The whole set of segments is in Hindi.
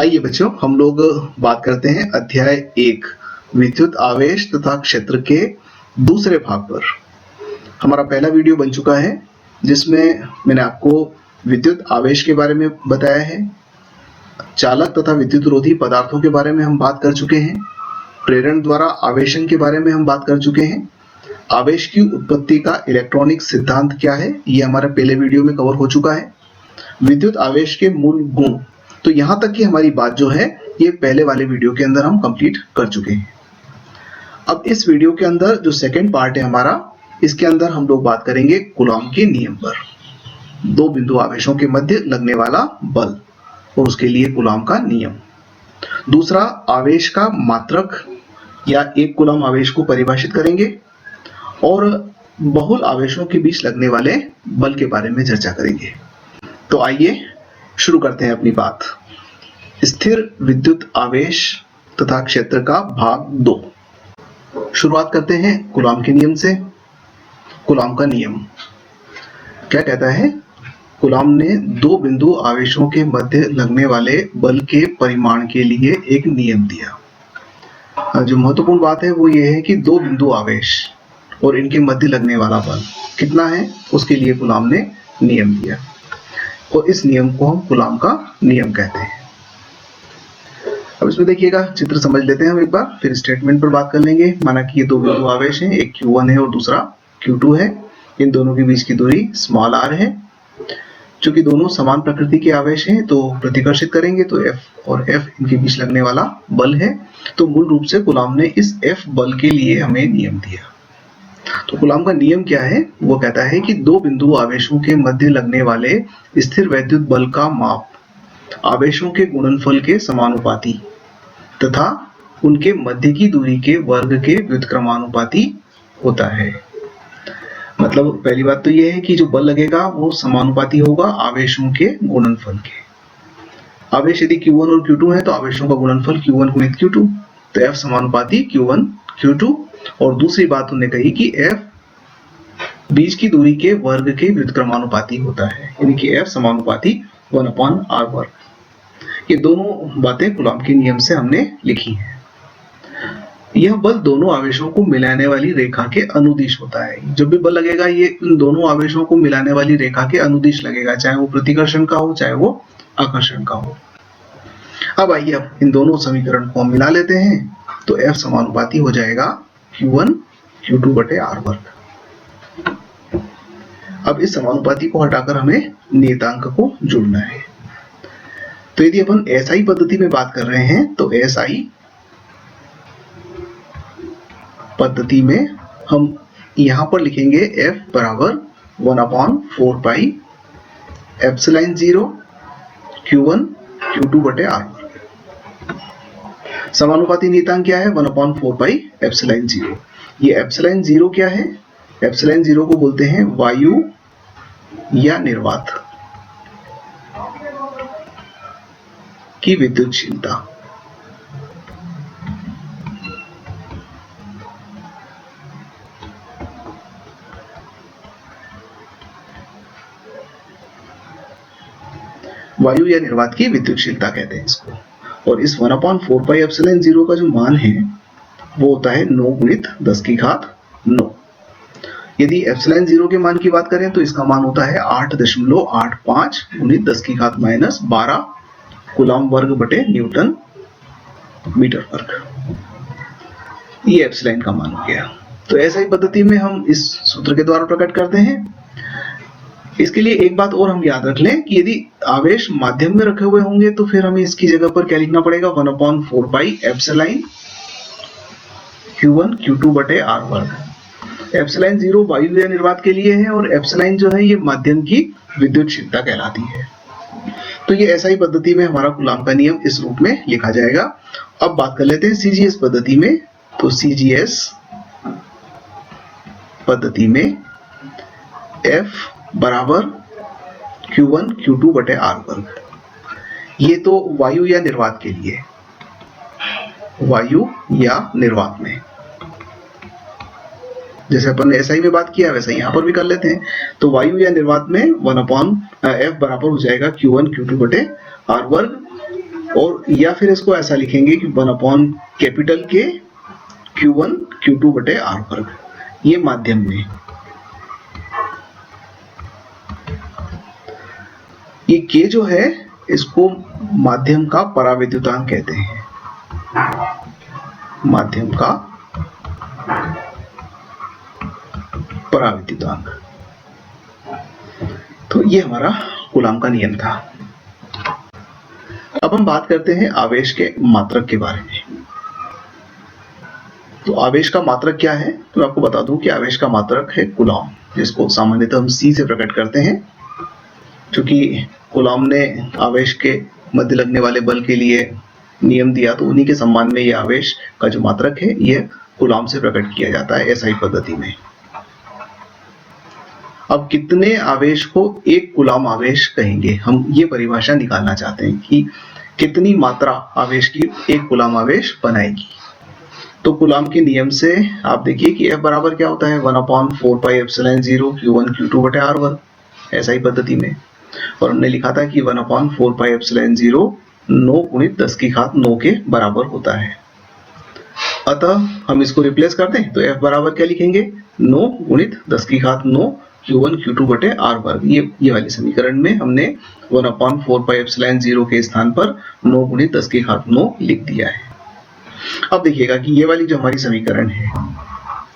आइए बच्चों, हम लोग बात करते हैं अध्याय 1 विद्युत आवेश तथा क्षेत्र के दूसरे भाग पर। हमारा पहला वीडियो बन चुका है जिसमें मैंने आपको विद्युत आवेश के बारे में बताया है। चालक तथा विद्युत रोधी पदार्थों के बारे में हम बात कर चुके हैं। प्रेरण द्वारा आवेशन के बारे में हम बात कर चुके हैं। आवेश की उत्पत्ति का इलेक्ट्रॉनिक सिद्धांत क्या है, ये हमारे पहले वीडियो में कवर हो चुका है। विद्युत आवेश के मूल गुण, तो यहां तक की हमारी बात जो है ये पहले वाले वीडियो के अंदर हम कंप्लीट कर चुके हैं। अब इस वीडियो के अंदर जो सेकंड पार्ट है हमारा, इसके अंदर हम लोग बात करेंगे कूलॉम के नियम पर। दो बिंदु आवेशों के मध्य लगने वाला बल और उसके लिए कूलॉम का नियम। दूसरा, आवेश का मात्रक या एक कूलॉम आवेश को परिभाषित करेंगे और बहुल आवेशों के बीच लगने वाले बल के बारे में चर्चा करेंगे। तो आइए शुरू करते हैं अपनी बात। स्थिर विद्युत आवेश तथा क्षेत्र का भाग 2। शुरुआत करते हैं कूलॉम के नियम से। कूलॉम का नियम क्या कहता है? कूलॉम ने दो बिंदु आवेशों के मध्य लगने वाले बल के परिमाण के लिए एक नियम दिया। जो महत्वपूर्ण बात है वो ये है कि दो बिंदु आवेश और इनके मध्य लगने वाला बल कितना है, उसके लिए कूलॉम ने नियम दिया और इस नियम को हम कूलॉम का नियम कहते हैं। अब इसमें देखिएगा, चित्र समझ लेते हैं हम एक बार, फिर स्टेटमेंट पर बात कर लेंगे। माना कि ये दो बिंदु आवेश हैं, एक Q1 है और दूसरा Q2 है। इन दोनों के बीच की दूरी स्मॉल r है। चूंकि दोनों समान प्रकृति के आवेश हैं तो प्रतिकर्षित करेंगे तो F और F इनके बीच लगने वाला बल है। तो मूल रूप से कूलॉम ने इस F बल के लिए हमें नियम दिया। तो कूलॉम का नियम क्या है? वो कहता है कि दो बिंदु आवेशों के मध्य लगने वाले स्थिर वैद्युत बल का माप आवेशों के गुणनफल के समानुपाती तथा उनके मध्य की दूरी के वर्ग के व्युत्क्रमानुपाती होता है। मतलब पहली बात तो यह है कि जो बल लगेगा वो समानुपाती होगा आवेशों के गुणनफल के। आवेश यदि Q1 और Q2 है तो आवेशों का गुणनफल Q1 गुणित Q2, तो F समानुपाती Q1 Q2। और दूसरी बात उन्होंने कही कि F बीच की दूरी के वर्ग के व्युत्क्रमानुपाती होता है, यानी कि F समानुपाती 1/r वर्ग। ये दोनों बातें कूलॉम के नियम से हमने लिखी हैं। यह बल दोनों आवेशों को मिलाने वाली रेखा के अनुदिश होता है। जब भी बल लगेगा ये इन दोनों आवेशों को मिलाने वाली रेखा के अनुदिश लगेगा, चाहे वो प्रतिकर्षण का हो चाहे वो आकर्षण का हो। अब आइए अब इन दोनों समीकरण को हम मिला लेते हैं तो F समानुपाती हो जाएगा Q1 Q2 बटे r वर्ग। अब इस समानुपाती को हटाकर हमें नियतांक को जोड़ना है। तो यदि अपन SI पद्धति में बात कर रहे हैं तो SI पद्धति में हम यहां पर लिखेंगे F बराबर 1/4 पाई एप्सिलॉन 0 Q1 Q2 बटे r। समानुपाती नियतांक क्या है? 1/4 पाई एप्सिलॉन 0। ये एप्सिलॉन 0 क्या है? एप्सिलॉन 0 को बोलते हैं वायु या निर्वात की विद्युतशीलता। वायु या निर्वात की विद्युतशीलता कहते हैं इसको। और इस 1/4 पाई एप्सिलॉन 0 का जो मान है वो होता है 9 गुणित 10 की घात 9। यदि एप्सिलॉन 0 के मान की बात करें तो इसका मान होता है 8.85 गुणित 10 की घात -12 कूलॉम वर्ग बटे न्यूटन मीटर वर्ग। ये एप्सिलॉन का मान हो गया। तो ऐसा ही पद्धति में हम इस सूत्र के द्वारा प्रकट करते हैं। इसके लिए एक बात और हम याद रख लें कि यदि आवेश माध्यम में रखे हुए होंगे तो फिर हमें इसकी जगह पर क्या लिखना पड़ेगा? 1/4 पाई एप्सिलॉन Q1 Q2 बटे r वर्ग। एप्सिलॉन 0 वायु या निर्वात के लिए है और एप्सिलॉन जो है ये माध्यम की विद्युतशीलता कहलाती है। तो ये SI पद्धति में हमारा कूलॉम का नियम इस रूप में लिखा जाएगा। अब बात कर लेते हैं CGS पद्धति में। तो CGS पद्धति में F बराबर Q1 Q2 बटे r वर्ग। ये तो वायु या निर्वात के लिए, वायु या निर्वात में जैसे अपन ने SI में बात किया वैसे यहाँ पर भी कर लेते हैं। तो वायु या निर्वात में 1/f बराबर हो जाएगा Q1 Q2 बटे r वर्ग। और या फिर इसको ऐसा लिखेंगे कि 1 अपॉन कैपिटल के Q1 Q2 बटे R वर्ग, ये माध्यम में। ये K जो है इसको माध्यम का पराविद्युतांक कहते हैं, माध्यम का पराविद्युतांक। तो ये हमारा कूलाम का नियम था। अब हम बात करते हैं आवेश के मात्रक के बारे में। तो आवेश का मात्रक क्या है, तो मैं आपको बता दूं कि आवेश का मात्रक है कूलाम, जिसको सामान्यतः हम C से प्रकट करते हैं। क्योंकि कूलाम ने आवेश के मध्य लगने वाले बल के लिए नियम दिया, तो उन्हीं के सम्मान में ये आवेश का जो मात्रक है ये कूलाम से प्रकट किया जाता है SI पद्धति में। अब कितने आवेश को एक कूलाम आवेश कहेंगे, हम ये परिभाषा निकालना चाहते हैं कि कितनी मात्रा आवेश की एक कूलाम आवेश बनाएगी। तो कूलाम के नियम से आप देखिए कि F बराबर क्या होता है, 1/4πε0 Q1 Q2 बटे R वर्ग, SI पद्धति में। और हमने लिखा था कि 1/4πε0 9 × 10⁹ के बराबर होता है। अतः हम इसको रिप्लेस कर दें तो F बराबर क्या लिखेंगे, 9 × 10⁹ Q1 Q2 बटे R वर्ग। ये वाली समीकरण में हमने 1/4πε0 के स्थान पर 9 × 10⁹ लिख दिया है। अब देखिएगा कि ये वाली जो हमारी समीकरण है,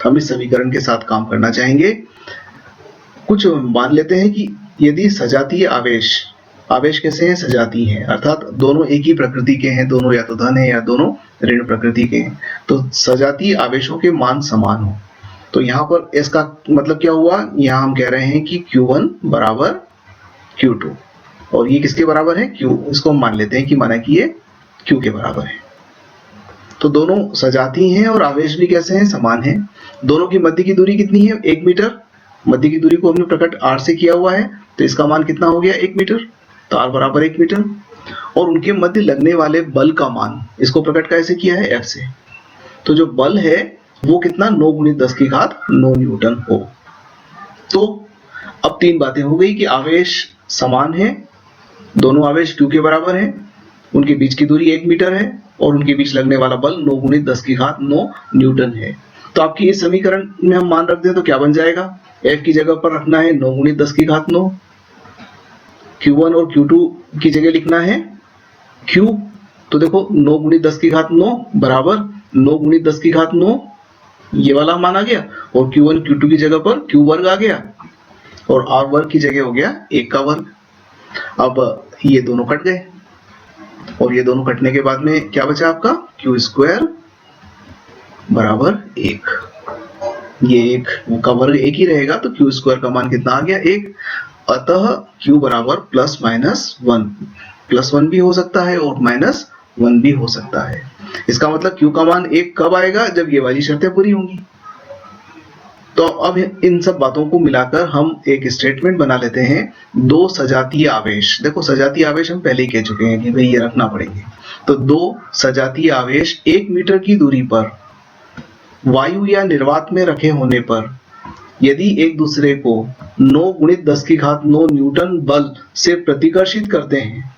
हम इस समीकरण के साथ काम करना चाहेंगे। कुछ मान लेते हैं कि यदि सजातीय आवेश कैसे हैं, सजातीय हैं, अर्थात दोनों एक ही प्रकृति के हैं, दोनों या तो धन है या दोनों ऋण प्रकृति के हैं। तो सजातीय आवेशों के मान समान हो, तो यहाँ पर इसका मतलब क्या हुआ, यहाँ हम कह रहे हैं कि Q1 बराबर Q2 और ये किसके बराबर है, Q, इसको हम मान लेते हैं कि माना कि ये Q के बराबर है। तो दोनों सजातीय हैं और आवेश भी कैसे हैं, समान हैं। दोनों की मध्य की दूरी कितनी है, 1 मीटर। मध्य की दूरी को हमने प्रकट R से किया हुआ है, तो इसका मान कितना हो गया, 1 मीटर। तो R बराबर 1 मीटर। और उनके मध्य लगने वाले बल का मान, इसको प्रकट कैसे किया है, F से। तो जो बल है वो कितना, 9 × 10⁹ न्यूटन हो। तो अब 3 बातें हो गई कि आवेश समान है, दोनों आवेश Q के बराबर हैं, उनके बीच की दूरी 1 मीटर है और उनके बीच लगने वाला बल 9 × 10⁹ न्यूटन है। तो आपकी इस समीकरण में हम मान रख दें तो क्या बन जाएगा, F की जगह पर रखना है 9 × 10⁹, Q1 और Q2 की जगह लिखना है Q। तो देखो 9 × 10⁹ बराबर 9 × 10⁹, ये वाला मान आ गया, और Q1 Q2 की जगह पर Q वर्ग आ गया और R वर्ग की जगह हो गया 1 का वर्ग। अब ये दोनों कट गए और ये दोनों कटने के बाद में क्या बचा आपका, Q² बराबर 1। ये 1 का वर्ग 1 ही रहेगा, तो Q² का मान कितना आ गया, 1। अतः Q बराबर +-1, +1 भी हो सकता है और -1 भी हो सकता है। इसका मतलब Q का मान 1 कब आएगा, जब ये वाली शर्तें पूरी होंगी। तो अब इन सब बातों को मिलाकर हम एक स्टेटमेंट बना लेते हैं, दो सजातीय आवेश। देखो सजातीय आवेश हम पहले ही कह चुके हैं कि भाई ये रखना पड़ेंगे। तो दो सजातीय आवेश 1 मीटर की दूरी पर वायु या निर्वात में रखे होने पर यदि एक दूसरे को 9 × 10⁹ न्यूटन बल से प्रतिकर्षित करते हैं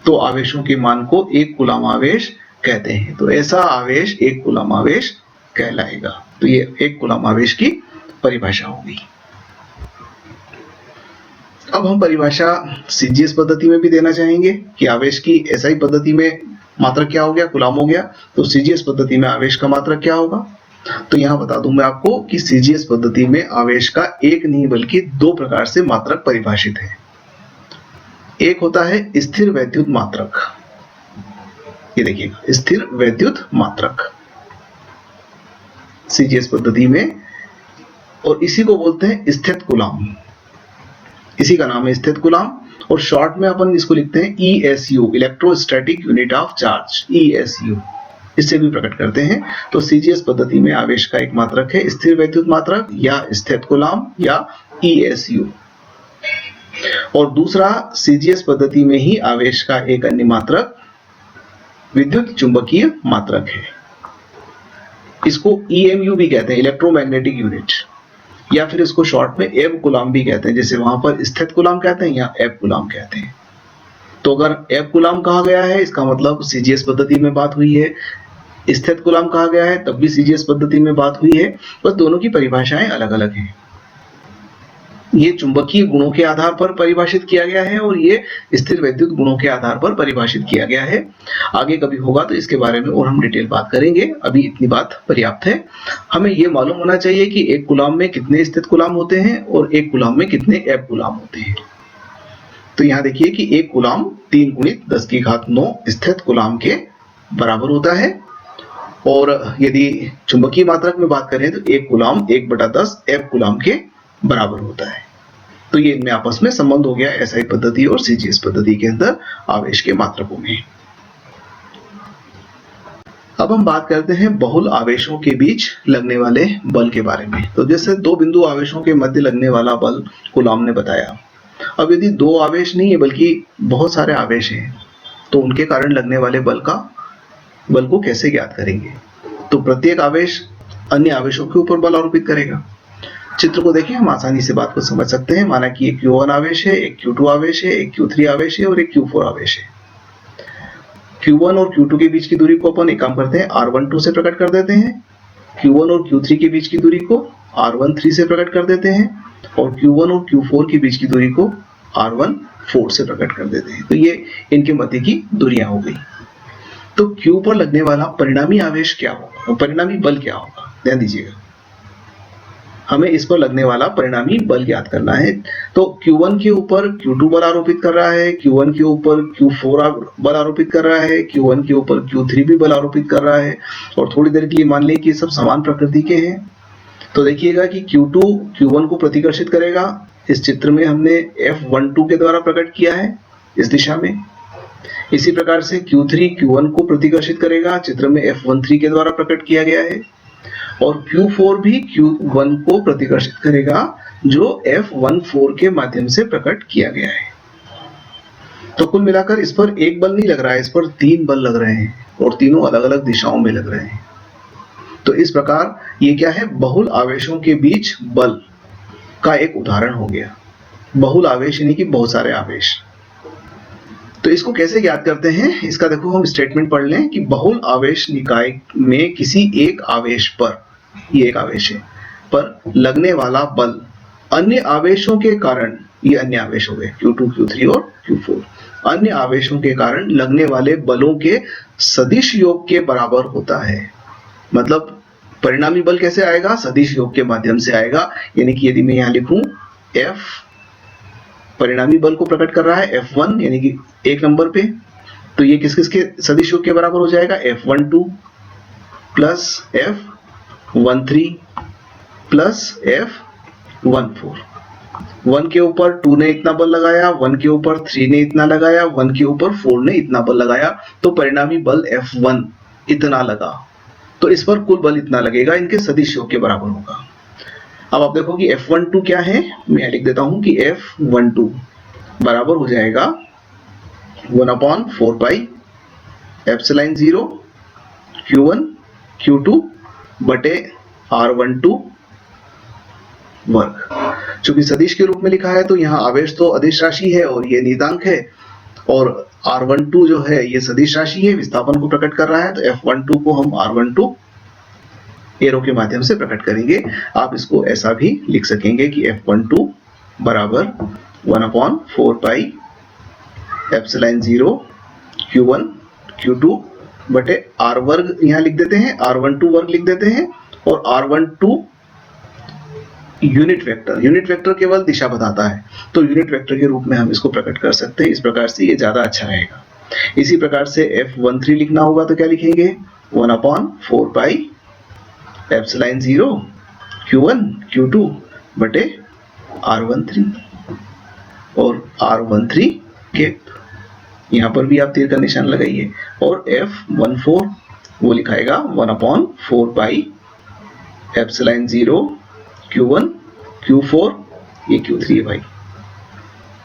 तो आवेशों के मान को एक कूलाम आवेश कहते हैं। तो ऐसा आवेश एक कूलाम आवेश कहलाएगा। तो ये एक कूलाम आवेश की परिभाषा होगी। अब हम परिभाषा CGS पद्धति में भी देना चाहेंगे कि आवेश की SI पद्धति में मात्रक क्या हो गया, कूलाम हो गया। तो CGS पद्धति में आवेश का मात्रक क्या होगा, तो यहां बता दूं मैं आपको कि CGS पद्धति में आवेश का एक नहीं बल्कि 2 प्रकार से मात्रक परिभाषित है। एक होता है स्थिर वैद्युत मात्रक, ये देखिएगा स्थिर वैद्युत मात्रक CGS पद्धति में, और इसी को बोलते हैं स्थित कूलाम। इसी का नाम है स्थित कूलाम, और शॉर्ट में अपन इसको लिखते हैं ESU, electrostatic unit of charge, ESU, इससे भी प्रकट करते हैं। तो CGS पद्धति में आवेश का एक मात्रक है स्थिर वैद्युत मात्रक या स्थित कूलाम या ESU, और दूसरा CGS पद्धति में ही आवेश का एक अन्य मात्रक विद्युत चुंबकीय मात्रक है। इसको EMU भी कहते हैं, इलेक्ट्रोमैग्नेटिक यूनिट, या फिर इसको शॉर्ट में एब कूलाम भी कहते हैं, जैसे वहां पर स्थित कूलाम कहते हैं या एब कूलाम कहते हैं। तो अगर F कूलाम कहा गया है इसका मतलब CGS पद्धति में बात हुई है, स्थित कूलाम कहा गया है तब भी CGS पद्धति में बात हुई है, बस दोनों की परिभाषाएं अलग अलग हैं। ये चुंबकीय गुणों के आधार पर परिभाषित किया गया है और ये स्थिर विद्युत गुणों के आधार पर परिभाषित किया गया है। आगे कभी होगा तो इसके बारे में और हम डिटेल बात करेंगे, अभी इतनी बात पर्याप्त है। हमें ये मालूम होना चाहिए कि एक कूलाम में कितने स्थित कूलाम होते हैं और एक कूलाम में कितने F कूलाम होते हैं। तो यहाँ देखिए कि एक कूलाम 3 × 10⁹ स्थित कूलाम के बराबर होता है और यदि चुंबकीय मात्रक में बात करें तो एक कूलाम 1/10 F कूलाम के बराबर होता है। तो ये इनमें आपस में संबंध हो गया SI पद्धति और CGS पद्धति के अंदर आवेश के मात्रकों में। अब हम बात करते हैं बहुल आवेशों के बीच लगने वाले बल के बारे में। तो जैसे दो बिंदु आवेशों के मध्य लगने वाला बल कूलाम ने बताया। अब यदि दो आवेश नहीं है बल्कि बहुत सारे आवेश हैं तो उनके कारण लगने वाले बल को कैसे ज्ञात करेंगे? तो प्रत्येक आवेश अन्य आवेशों के ऊपर बल आरोपित करेगा। चित्र को देखिए, हम आसानी से बात को समझ सकते हैं। माना कि एक Q1 आवेश है, एक Q2 आवेश है, एक Q3 आवेश है और एक Q4 आवेश है। Q1 और Q2 के बीच की दूरी को अपन एक काम करते हैं R12 से प्रकट कर देते हैं। Q1 और Q3 के बीच की दूरी को R13 से प्रकट कर देते हैं और Q1 और Q4 के बीच की दूरी को R14 से प्रकट कर देते हैं। तो ये इनके मध्य की दूरियां हो गई। तो Q पर लगने वाला परिणामी आवेश क्या होगा और परिणामी बल क्या होगा? ध्यान दीजिएगा, हमें इस पर लगने वाला परिणामी बल ज्ञात करना है। तो Q1 के ऊपर Q2 बल आरोपित कर रहा है, Q1 के ऊपर Q4 बल आरोपित कर रहा है, Q1 के ऊपर Q3 भी बल आरोपित कर रहा है और थोड़ी देर के लिए मान लें कि सब समान प्रकृति के हैं। तो देखिएगा कि Q2 Q1 को प्रतिकर्षित करेगा। इस चित्र में हमने F12 के द्वारा प्रकट किया है इस दिशा में। इसी प्रकार से Q3 Q1 को प्रतिकर्षित करेगा, चित्र में F13 के द्वारा प्रकट किया गया है और Q4 भी Q1 को प्रतिकर्षित करेगा जो F14 के माध्यम से प्रकट किया गया है। तो कुल मिलाकर इस पर एक बल नहीं लग रहा है, इस पर 3 बल लग रहे हैं और तीनों अलग अलग दिशाओं में लग रहे हैं। तो इस प्रकार ये क्या है? बहुल आवेशों के बीच बल का एक उदाहरण हो गया। बहुल आवेश यानी कि बहुत सारे आवेश। तो इसको कैसे ज्ञात करते हैं? इसका देखो हम स्टेटमेंट पढ़ लें कि बहुल आवेश निकाय में किसी एक आवेश पर, ये एक आवेश है, पर लगने वाला बल अन्य आवेशों के कारण, ये अन्य आवेश हो गए Q2 Q3 और Q4, अन्य आवेशों के कारण लगने वाले बलों के सदिश योग के बराबर होता है। मतलब परिणामी बल कैसे आएगा? सदिश योग के माध्यम से आएगा। यानी कि यदि मैं यहां लिखूं F परिणामी बल को प्रकट कर रहा है F1 यानी कि 1 नंबर पे, तो ये किस किस के सदिश योग के बराबर हो जाएगा? F12 plus F13 plus F14। 1 के ऊपर 2 ने इतना बल लगाया, 1 के ऊपर 3 ने इतना लगाया, 1 के ऊपर 4 ने इतना बल लगाया, तो परिणामी बल F1 इतना लगा। तो इस पर कुल बल इतना लगेगा, इनके सदिश योग के बराबर होगा। अब आप देखो कि F12 क्या है, मैं लिख देता हूं कि F12 बराबर हो जाएगा 1/4 पाई एप्सिलॉन 0 Q1 Q2 बटे R12 वर्ग। चूंकि सदिश के रूप में लिखा है तो यहाँ आवेश तो अदिश राशि है और ये नियतांक है और R12 जो है ये सदिश राशि है, विस्थापन को प्रकट कर रहा है। तो F12 को हम R12 एरो के माध्यम से प्रकट करेंगे। आप इसको ऐसा भी लिख सकेंगे कि F12 बराबर 1/4 पाई एप्सिलॉन 0 Q1 Q2 बटे R वर्ग यहाँ लिख देते हैं, R12 वर्ग लिख देते हैं और R12 यूनिट वेक्टर केवल दिशा बताता है, तो यूनिट वेक्टर के रूप में हम इसको प्रकट कर सकते हैं। इस प्रकार से ये ज्यादा अच्छा रहेगा। इसी प्रकार से F13 लिखना होगा तो क्या लिखेंगे? 1/4 पाई एप्सिलॉन 0 Q1 Q2 बटे R13 और R13 के यहाँ पर भी आप तीर का निशान लगाइए और F14 वो लिखाएगा 1/4 पाई एप्सिलॉन 0 Q1 Q4, ये Q3 है भाई,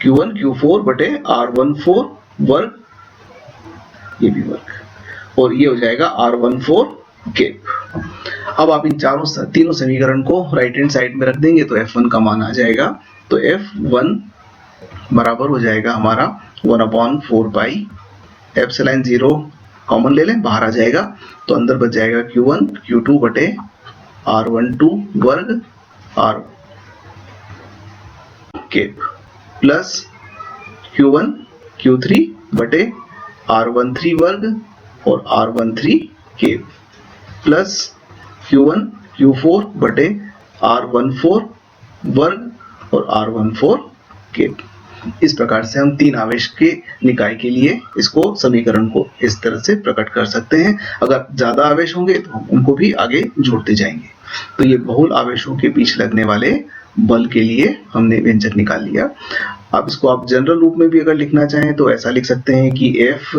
Q1 Q4 बटे R14 वर्ग, ये भी वर्ग, और ये हो जाएगा R14 केप। अब आप इन तीनों समीकरण को राइट हैंड साइड में रख देंगे तो F1 का मान आ जाएगा। तो F1 बराबर हो जाएगा हमारा 1/4 पाई एप्सिलॉन 0 कॉमन ले लें, बाहर आ जाएगा तो अंदर बच जाएगा Q1 Q2 बटे R12 वर्ग R cap plus Q1 Q3 बटे R13 वर्ग और R13 cap plus Q1 Q4 बटे R14 वर्ग और R14 केप। इस प्रकार से हम तीन आवेश के निकाय के लिए इसको समीकरण को इस तरह से प्रकट कर सकते हैं। अगर ज्यादा आवेश होंगे तो हम उनको भी आगे जोड़ते जाएंगे। तो ये बहुल आवेशों के बीच लगने वाले बल के लिए हमने व्यंजक निकाल लिया। अब इसको आप जनरल रूप में भी अगर लिखना चाहें तो ऐसा लिख सकते हैं कि F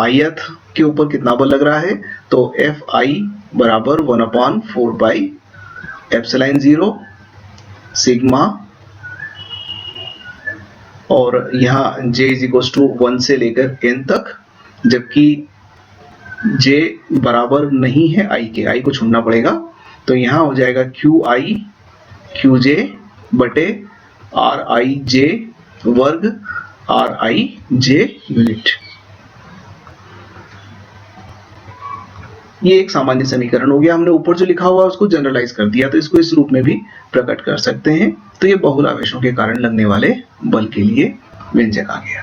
ith के ऊपर कितना बल लग रहा है, तो Fi बराबर 1/4 पाई एप्सिलॉन 0 सिग्मा, और यहाँ J = 1 से लेकर n तक, जबकि J बराबर नहीं है I के, I को चुनना पड़ेगा। तो यहाँ हो जाएगा QI QJ बटे RIJ वर्ग RIJ यूनिट। ये एक सामान्य समीकरण हो गया। हमने ऊपर जो लिखा हुआ है उसको जनरलाइज कर दिया, तो इसको इस रूप में भी प्रकट कर सकते हैं। तो ये बहुल आवेशों के कारण लगने वाले बल के लिए व्यंजक आ गया।